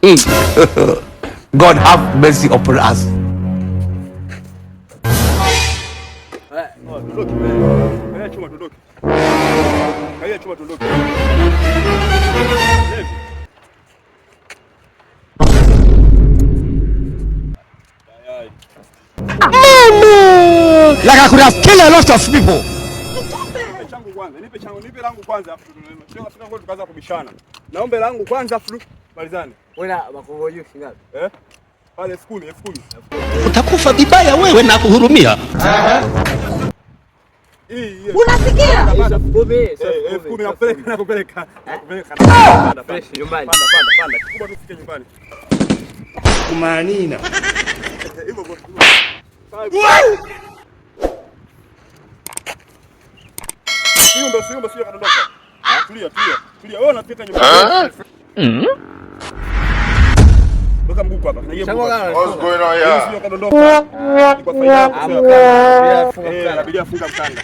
God have mercy upon us. Like I could have killed a lot of people. Nipe langu kwanza afu sio afika kwa tukaanza kubishana. Naombe langu kwanza afu malizane. Wewe wako juu shingapi? Pale 10,000. Utakufa vibaya wewe na kuhurumia. Unasikia? 10,000 nakupeleka. Fresh nyumbani. Panda. Kikubwa tufike nyumbani. Kumanina. Hivyo boss. Siumbe kadondoka. Tulia. Wewe unapita nyumbani. Weka mguu hapa. What's going on here? Sio kadondoka. Ni kwa faida yako. Inabidi funga mkanda.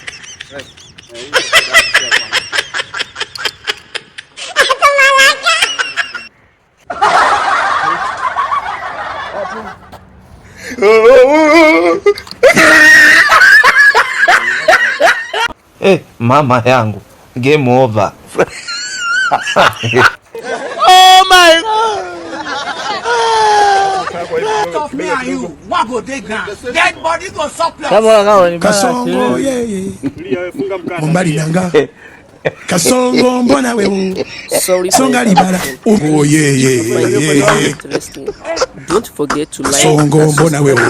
Mama yangu, game over. Oh my God. Kasongo yeye Mumbali nanga Kasongo mbona wewe Songa libala oh yeye Don't forget to like Kasongo mbona wewe